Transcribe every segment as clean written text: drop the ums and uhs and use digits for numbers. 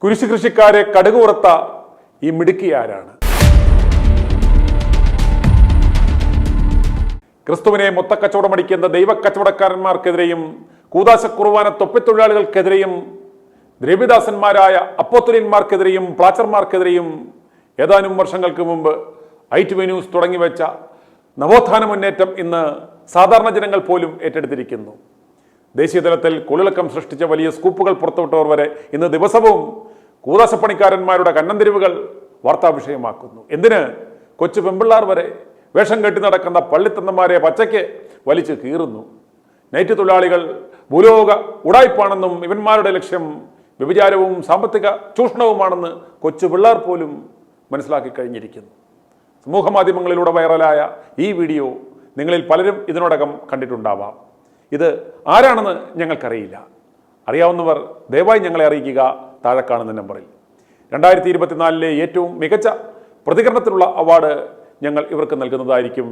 കുരിശു കൃഷിക്കാരെ കടുക് ഉറത്ത ഈ മിടുക്കി ആരാണ്? ക്രിസ്തുവിനെ മൊത്തക്കച്ചവടമടിക്കുന്ന ദൈവക്കച്ചവടക്കാരന്മാർക്കെതിരെയും കൂദാശക്കുർബാന തൊപ്പിത്തൊഴിലാളികൾക്കെതിരെയും ദ്രവ്യദാസന്മാരായ അപ്പോസ്തലന്മാർക്കെതിരെയും പ്ലാച്ചർമാർക്കെതിരെയും ഏതാനും വർഷങ്ങൾക്ക് മുമ്പ് ITV ന്യൂസ് തുടങ്ങിവെച്ച നവോത്ഥാന മുന്നേറ്റം ഇന്ന് സാധാരണ ജനങ്ങൾ പോലും ഏറ്റെടുത്തിരിക്കുന്നു. ദേശീയതലത്തിൽ കുളിളക്കം സൃഷ്ടിച്ച വലിയ സ്കൂപ്പുകൾ പുറത്തുവിട്ടവർ വരെ ഇന്ന് ദിവസവും കൂദാശപ്പണിക്കാരന്മാരുടെ കന്നന്തിരിവുകൾ വാർത്താ വിഷയമാക്കുന്നു. എന്തിന്? കൊച്ചു പെമ്പിള്ളാർ വരെ വേഷം കെട്ടി നടക്കുന്ന പള്ളിത്തന്നന്മാരെ പച്ചയ്ക്ക് വലിച്ചു കീറുന്നു. നൈറ്റ് തൊഴിലാളികൾ ഭൂലോക ഉടായ്പാണെന്നും ഇവന്മാരുടെ ലക്ഷ്യം വ്യഭിചാരവും സാമ്പത്തിക ചൂഷണവുമാണെന്ന് കൊച്ചു പിള്ളേർ പോലും മനസ്സിലാക്കി കഴിഞ്ഞിരിക്കുന്നു. സമൂഹ മാധ്യമങ്ങളിലൂടെ വൈറലായ ഈ വീഡിയോ നിങ്ങളിൽ പലരും ഇതിനോടകം കണ്ടിട്ടുണ്ടാവാം. ഇത് ആരാണെന്ന് ഞങ്ങൾക്കറിയില്ല. അറിയാവുന്നവർ ദയവായി ഞങ്ങളെ അറിയിക്കുക താഴെ കാണുന്ന നമ്പറിൽ. 2024 ഏറ്റവും മികച്ച പ്രതികരണത്തിനുള്ള അവാർഡ് ഞങ്ങൾ ഇവർക്ക് നൽകുന്നതായിരിക്കും.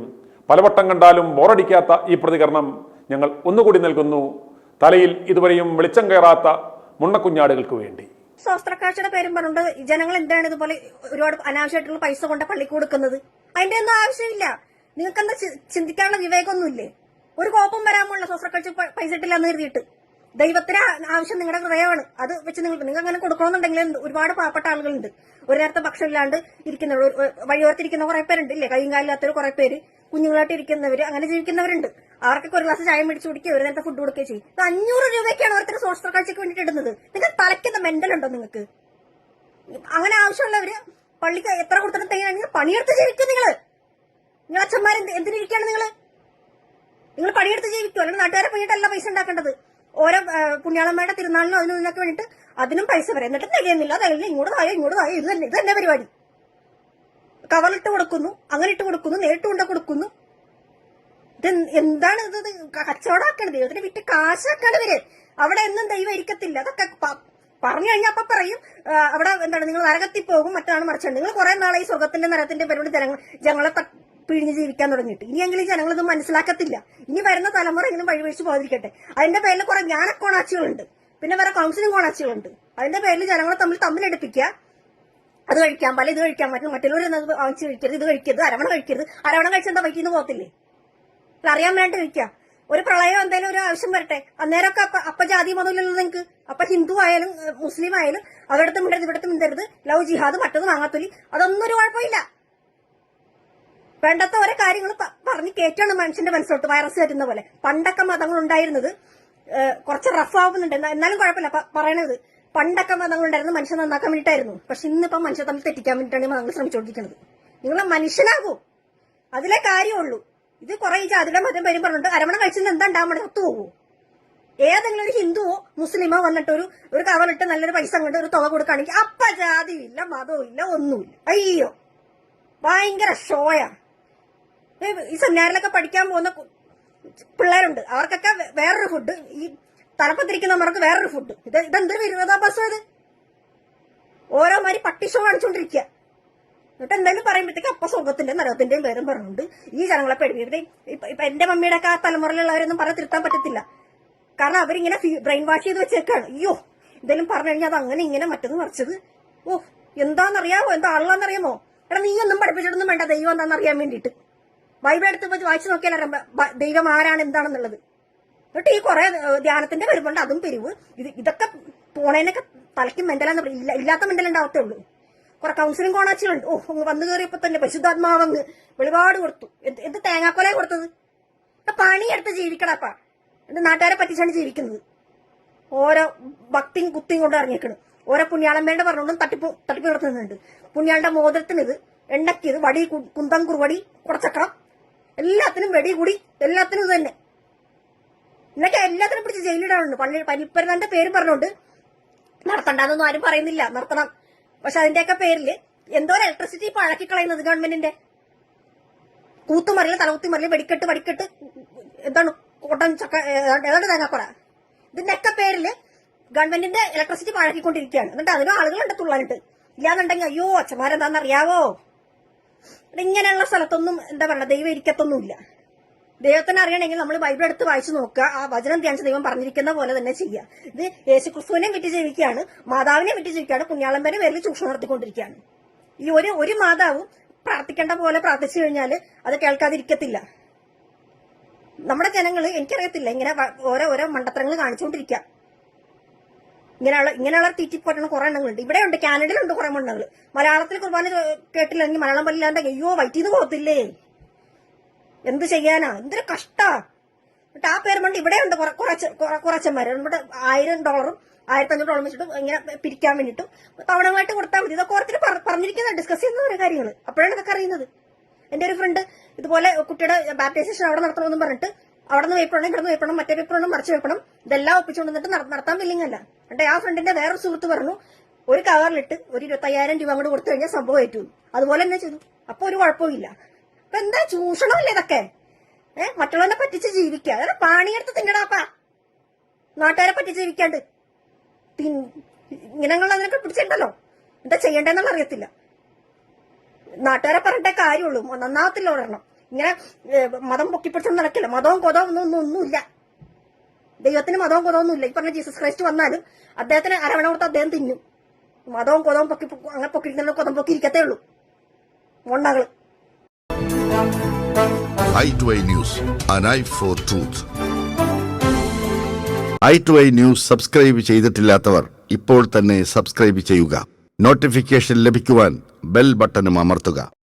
പലവട്ടം കണ്ടാലും ബോറടിക്കാത്ത ഈ പ്രതികരണം ഞങ്ങൾ ഒന്നുകൂടി നൽകുന്നു, തലയിൽ ഇതുവരെയും വെളിച്ചം കയറാത്ത മുണ്ണക്കുഞ്ഞാടുകൾക്ക് വേണ്ടി. ശാസ്ത്രക്കാഴ്ചയുടെ പേരും പറഞ്ഞുകൊണ്ട് ജനങ്ങൾ എന്താണ് ഇതുപോലെ ഒരുപാട് അനാവശ്യമായിട്ടുള്ള പൈസ കൊണ്ട് പള്ളിക്ക് കൊടുക്കുന്നത്? അതിന്റെ ഒന്നും ആവശ്യമില്ല. നിങ്ങൾക്ക് എന്താ ചിന്തിക്കാനുള്ള വിവേകമൊന്നുമില്ലേ? ഒരു കോപ്പം വരാമുള്ള ശാസ്ത്രക്കാഴ്ച പൈസ ഇട്ടില്ല എന്ന് കരുതിയിട്ട് ദൈവത്തിന് ആവശ്യം നിങ്ങളുടെ ഹൃദയമാണ്. അത് വെച്ച് നിങ്ങൾ അങ്ങനെ കൊടുക്കണമെന്നുണ്ടെങ്കിൽ ഒരുപാട് പാവപ്പെട്ട ആളുകളുണ്ട്, ഒരു നേരത്തെ ഭക്ഷണം ഇല്ലാണ്ട് ഇരിക്കുന്നവർ, വഴിയോർത്തിരിക്കുന്ന കുറെ പേരുണ്ട് ഇല്ലേ, കൈയും കാലില്ലാത്തവർ കുറെ പേര്, കുഞ്ഞുങ്ങളായിട്ട് ഇരിക്കുന്നവര്, അങ്ങനെ ജീവിക്കുന്നവരുണ്ട്. അവർക്കൊക്കെ ഒരു ഗ്ലാസ് ചായ മേടിച്ചു കുടിക്കുക, ഒരു നേരത്തെ ഫുഡ് കൊടുക്കുകയും ചെയ്യും. 500 രൂപയ്ക്കാണ് ഓരോരുത്തർ ശാസ്ത്രക്കാഴ്ചക്ക് വേണ്ടിയിട്ട് ഇടുന്നത്. നിങ്ങൾ തലയ്ക്കുന്ന മെന്റൽ ഉണ്ടോ നിങ്ങൾക്ക്? അങ്ങനെ ആവശ്യമുള്ളവര് പള്ളിക്ക് എത്ര കൊടുത്തിട്ട് തയ്യാണെങ്കിൽ പണിയെടുത്ത് ജീവിക്കും. നിങ്ങൾ അച്ഛന്മാർ എന്തിനിരിക്കുകയാണ്? നിങ്ങൾ പണിയെടുത്ത് ജീവിക്കും, അല്ലെങ്കിൽ നാട്ടുകാരെ പണിയിട്ടല്ല പൈസ ഉണ്ടാക്കേണ്ടത്. ഓരോ പുണ്യാളന്മാരുടെ തിരുനാളിനും അതിനും ഇതിനൊക്കെ വേണ്ടിയിട്ട് അതിനും പൈസ വരെ, എന്നിട്ട് തികയുന്നില്ല. ഇങ്ങോട്ട് താഴെ ഇത് തന്നെ പരിപാടി. കവറിട്ട് കൊടുക്കുന്നു, അങ്ങനെ ഇട്ട് കൊടുക്കുന്നു, നേരിട്ട് കൊണ്ട കൊടുക്കുന്നു. ഇത് എന്താണ് ഇത്? കച്ചവടമാക്കാണ്, ദൈവത്തിന് വിറ്റ് കാശാക്കാണ് ഇവര്. അവിടെ എന്നും ദൈവം ഇരിക്കത്തില്ല. അതൊക്കെ പറഞ്ഞു കഴിഞ്ഞാൽ അപ്പൊ പറയും അവിടെ എന്താണ് നിങ്ങൾ നരകത്തിൽ പോകും, മറ്റാണ് മറിച്ചാണ്. നിങ്ങൾ കുറെ നാളെ ഈ സ്വർഗത്തിന്റെ നരകത്തിന്റെ പരിപാടി ജനങ്ങളെ പിഴിഞ്ഞ് ജീവിക്കാൻ തുടങ്ങിയിട്ട് ഇനിയെങ്കിലും ജനങ്ങളൊന്നും മനസ്സിലാക്കത്തില്ല. ഇനി വരുന്ന തലമുറ ഇങ്ങനെ വഴിവഴിച്ച് പോകാതിരിക്കട്ടെ. അതിന്റെ പേരിൽ കുറെ ജ്ഞാനക്കോണാച്ചികളുണ്ട്, പിന്നെ വേറെ കൗൺസിലിംഗ് കോണാച്ചികളുണ്ട്. അതിന്റെ പേരിൽ ജനങ്ങളെ തമ്മിലെടുപ്പിക്കുക. അത് കഴിക്കാൻ പല, ഇത് കഴിക്കാൻ പറ്റും, മറ്റുള്ളവർ വാങ്ങിച്ച് കഴിക്കരുത്, ഇത് കഴിക്കരുത്, അരവണ കഴിക്കരുത്. അരവണ കഴിച്ചെന്താ വൈകിന്ന് പോകത്തില്ലേ? അറിയാൻ വേണ്ടി കഴിക്കുക. ഒരു പ്രളയം എന്തായാലും ഒരു ആവശ്യം വരട്ടെ, അന്നേരമൊക്കെ അപ്പ ജാതി മതമില്ലല്ലോ നിങ്ങൾക്ക്. അപ്പൊ ഹിന്ദു ആയാലും മുസ്ലിം ആയാലും അവിടുത്തെ മിണ്ടരുത് ഇവിടുത്തെ മിണ്ടരുത്, ലവ് ജിഹാദ് മറ്റത് വാങ്ങാത്തൊലി, അതൊന്നും ഒരു കുഴപ്പമില്ല. വേണ്ടത്ത ഓരോ കാര്യങ്ങൾ പറഞ്ഞ് കേറ്റാണ് മനുഷ്യന്റെ മനസ്സിലോട്ട് വൈറസ് കയറ്റുന്ന പോലെ. പണ്ടൊക്കെ മതങ്ങൾ ഉണ്ടായിരുന്നത് കുറച്ച് റഫ് ആവുന്നുണ്ട്, എന്നാലും കുഴപ്പമില്ല പറയണത്. പണ്ടൊക്കെ മതങ്ങൾ ഉണ്ടായിരുന്നു മനുഷ്യൻ നന്നാക്കാൻ വേണ്ടിയിട്ടായിരുന്നു. പക്ഷെ ഇന്നിപ്പം മനുഷ്യൻ തമ്മിൽ തെറ്റിക്കാൻ വേണ്ടിയിട്ടാണ് മതങ്ങൾ ശ്രമിച്ചുകൊണ്ടിരിക്കുന്നത്. നിങ്ങൾ മനുഷ്യനാകൂ, അതിലെ കാര്യമുള്ളൂ. ഇത് കുറെ ഈ ജാതിയുടെ മതം പേരും പറഞ്ഞിട്ട് അരമണം കഴിച്ചത് എന്താ ഉണ്ടാവുമ്പോൾ ഒത്തുപോകൂ. ഏതെങ്കിലും ഒരു ഹിന്ദുവോ മുസ്ലിമോ വന്നിട്ട് ഒരു കവറിട്ട് നല്ലൊരു പൈസ കൊണ്ട് ഒരു തുക കൊടുക്കുകയാണെങ്കിൽ അപ്പ ജാതിയും ഇല്ല, മതവും ഇല്ല, ഒന്നുമില്ല. അയ്യോ, ഭയങ്കര ഷോയാ. ഈ സെമിനാറിലൊക്കെ പഠിക്കാൻ പോകുന്ന പിള്ളേരുണ്ട്, അവർക്കൊക്കെ വേറൊരു ഫുഡ്, ഈ തലപ്പത്തിരിക്കുന്നവർക്ക് വേറൊരു ഫുഡ്. ഇതെന്തൊരു വിരോധാഭാസം ഇത്? ഓരോ മാതിരി പട്ടി ഷോ കാണിച്ചോണ്ടിരിക്കുക. എന്നിട്ട് എന്തായാലും പറയുമ്പോഴത്തേക്ക് അപ്പ സ്വർഗത്തിന്റെ നരകത്തിന്റെയും പേരും പറഞ്ഞുകൊണ്ട് ഈ ജനങ്ങളെ പേടിപ്പിക്കട്ടെ. ഇപ്പൊ എന്റെ മമ്മിയുടെ ഒക്കെ ആ തലമുറയിലുള്ളവരൊന്നും പറഞ്ഞ് തിരുത്താൻ പറ്റത്തില്ല. കാരണം അവരിങ്ങനെ ബ്രെയിൻ വാഷ് ചെയ്ത് വെച്ചേക്കാണ്. അയ്യോ, എന്തെങ്കിലും പറഞ്ഞു കഴിഞ്ഞാൽ അത് അങ്ങനെ ഇങ്ങനെ മറ്റത് മറിച്ചത്. ഓ, എന്താണെന്നറിയാമോ? എന്താ ആളാന്നറിയാമോ? എടാ, നീ ഒന്നും പഠിപ്പിച്ചിട്ടൊന്നും വേണ്ട ദൈവം എന്താണെന്നറിയാൻ വേണ്ടിയിട്ട്. ബൈബിൾ എടുത്ത് വായിച്ചു നോക്കിയാൽ ദൈവം ആരാണ് എന്താണെന്നുള്ളത്. എന്നിട്ട് ഈ കുറെ ധ്യാനത്തിന്റെ വരുമ്പോണ്ട് അതും പിരിവ്, ഇതൊക്കെ പോണേനൊക്കെ തലയ്ക്ക് മെന്റലാന്ന് പറയും. ഇല്ലാത്ത മെന്റൽ ഉണ്ടാവത്തേ ഉള്ളൂ. കുറെ കൗൺസിലിംഗ് കോണാച്ചിലുണ്ട്. ഓ, വന്നു കയറിയപ്പോ തന്നെ പരിശുദ്ധാത്മാവങ്ങ് വെളിപാട് കൊടുത്തു. എന്ത് തേങ്ങാക്കൊലയെ കൊടുത്തത്? പണിയെടുത്ത് ജീവിക്കണപ്പാ. എന്റെ നാട്ടുകാരെ പറ്റിച്ചാണ് ജീവിക്കുന്നത്. ഓരോ ഭക്തിയും കുത്തിയും കൊണ്ട് ഇറങ്ങിയേക്കണ്. ഓരോ പുണ്യാളമ്മയുടെ പറഞ്ഞുകൊണ്ടും തട്ടിപ്പ് നടത്തുന്നുണ്ട്. പുണ്യാളുടെ മോതിരത്തിന് ഇത്, എണ്ണയ്ക്ക് ഇത്, വടി, കുന്തം, കുറുവടി, കുടച്ചക്രം, എല്ലാത്തിനും വെടി കൂടി, എല്ലാത്തിനും ഇത് തന്നെ. എന്നൊക്കെ എല്ലാത്തിനും പിടിച്ച് ജയിലിടാനുണ്ട്. പനിപ്പരുന്നാന്റെ പേര് പറഞ്ഞുകൊണ്ട് നടത്തണ്ടെന്നൊന്നും ആരും പറയുന്നില്ല, നടത്തണം. പക്ഷെ അതിന്റെയൊക്കെ പേരില് എന്തോ ഇലക്ട്രിസിറ്റി ഇപ്പൊ അഴക്കിക്കളയുന്നത് ഗവൺമെന്റിന്റെ. കൂത്തുമറിയില്, തലകുത്തിമറിയില്, വെടിക്കെട്ട്, എന്താണ് കോട്ടൻ ചക്ക, ഏതാണ്ട് തേങ്ങാക്കൊല, ഇതിന്റെയൊക്കെ പേരില് ഗവൺമെന്റിന്റെ ഇലക്ട്രിസിറ്റി പഴക്കിക്കൊണ്ടിരിക്കുകയാണ്. എന്നിട്ട് അതിനും ആളുകളുണ്ട് തുള്ളാനിട്ട്. ഇല്ലാന്നുണ്ടെങ്കിൽ അയ്യോ അച്ഛന്മാരെന്താണെന്നറിയാവോ? ഇങ്ങനെയുള്ള സ്ഥലത്തൊന്നും എന്താ പറയുക, ദൈവം ഇരിക്കത്തൊന്നുമില്ല. ദൈവത്തിന് അറിയണമെങ്കിൽ നമ്മൾ ബൈബിൾ എടുത്ത് വായിച്ചു നോക്കുക, ആ വചനം ധ്യാനിച്ച് ദൈവം പറഞ്ഞിരിക്കുന്ന പോലെ തന്നെ ചെയ്യുക. ഇത് യേശുക്രിസ്തുവിനെ വിറ്റ് ജീവിക്കുകയാണ്, മാതാവിനെ വിറ്റ് ജീവിക്കുകയാണ്, പുണ്യാളമ്പന്റെ പേരിൽ ചൂഷണം നടത്തിക്കൊണ്ടിരിക്കുകയാണ്. ഈ ഒരു മാതാവും പ്രാർത്ഥിക്കേണ്ട പോലെ പ്രാർത്ഥിച്ചു കഴിഞ്ഞാൽ അത് കേൾക്കാതിരിക്കത്തില്ല. നമ്മുടെ ജനങ്ങൾ എനിക്കറിയത്തില്ല ഇങ്ങനെ ഓരോ മണ്ടത്തരങ്ങൾ കാണിച്ചുകൊണ്ടിരിക്കുക. ഇങ്ങനെയുള്ള തീറ്റിപ്പോറ്റുന്ന കുറെ എണ്ണങ്ങളുണ്ട്. ഇവിടെയുണ്ട്, കാനഡയിലുണ്ട് കുറെ മണ്ണങ്ങൾ. മലയാളത്തിൽ കുർബാന കേട്ടില്ലെങ്കിൽ മലയാളം പല്ലാണ്ട് അയ്യോ വൈറ്റിന്ന് പോകത്തില്ലേ, എന്ത് ചെയ്യാനാ, എന്തൊരു കഷ്ടാ. എന്നിട്ട് ആ പേര് കൊണ്ട് ഇവിടെയുണ്ട് കുറച്ചന്മാര്. നമ്മുടെ $1000 $1500 വെച്ചിട്ട് ഇങ്ങനെ പിരിക്കാൻ വേണ്ടിയിട്ടും തവണമായിട്ട് കൊടുത്താൽ മതി. ഇതൊക്കെ ഓരോരുത്തർ പറഞ്ഞിരിക്കുന്ന ഡിസ്കസ് ചെയ്യുന്ന ഓരോ കാര്യങ്ങൾ. അപ്പോഴാണ് ഇതൊക്കെ അറിയുന്നത്. എന്റെ ഒരു ഫ്രണ്ട് ഇതുപോലെ കുട്ടിയുടെ ബാപ്റ്റൈസേഷൻ അവിടെ നടത്തണമെന്ന് പറഞ്ഞിട്ട് അവിടെ നിന്ന് വെപ്പണം, ഇവിടെ നിന്ന് വെപ്പണം, മറ്റേ വെപ്പണം, മറിച്ച് വെപ്പണം, ഇതെല്ലാം ഒപ്പിച്ചുകൊണ്ട് വന്നിട്ട് നടത്താൻ വില്ലിങ്ങല്ല. എന്നിട്ട് ആ ഫ്രണ്ടിന്റെ വേറൊരു സുഹൃത്ത് പറഞ്ഞു ഒരു കവറിലിട്ട് ഒരു 25,000 രൂപ അങ്ങോട്ട് കൊടുത്തു കഴിഞ്ഞാൽ സംഭവം ഏറ്റു. അതുപോലെ തന്നെ ചെയ്തു. അപ്പൊ ഒരു കുഴപ്പമില്ല. അപ്പൊ എന്താ ചൂഷണമല്ലേ ഇതൊക്കെ? മറ്റുള്ളവരെ പറ്റിച്ച് ജീവിക്കുക, അതായത് പാണിയെടുത്ത് തിന്നടാപ്പാ. നാട്ടുകാരെ പറ്റിച്ച് ജീവിക്കാണ്ട് ഇങ്ങനെയുള്ള അതിനൊക്കെ പിടിച്ചിട്ടുണ്ടല്ലോ, എന്താ ചെയ്യണ്ടെന്നുള്ള അറിയത്തില്ല. നാട്ടുകാരെ പറഞ്ഞിട്ടേ കാര്യമുള്ളൂ, നന്നാവത്തില്ല ഒരെണ്ണം. ഇങ്ങനെ മതം പൊക്കിപ്പിടിച്ചൊന്നും നടക്കില്ല. മതവും കൊതവും ഒന്നുമില്ല. ദൈവത്തിന് മതവും കൊതവൊന്നുമില്ല. ഈ പറഞ്ഞ ജീസസ് ക്രൈസ്റ്റ് വന്നാലും അദ്ദേഹത്തിന് അരവണ കൊടുത്ത് അദ്ദേഹം തിന്നും. മതവും കൊതവും അങ്ങനെ പൊക്കിയിരിക്കുന്ന കൊതം പൊക്കിയിരിക്കത്തേ ഉള്ളൂ മൊണ്ണകള്. i2i News, an eye for truth. i2i News subscribe ചെയ്തിട്ടില്ലാത്തവർ ഇപ്പോൾ തന്നെ സബ്സ്ക്രൈബ് ചെയ്യുക. നോട്ടിഫിക്കേഷൻ ലഭിക്കുവാൻ ബെൽ ബട്ടണും അമർത്തുക.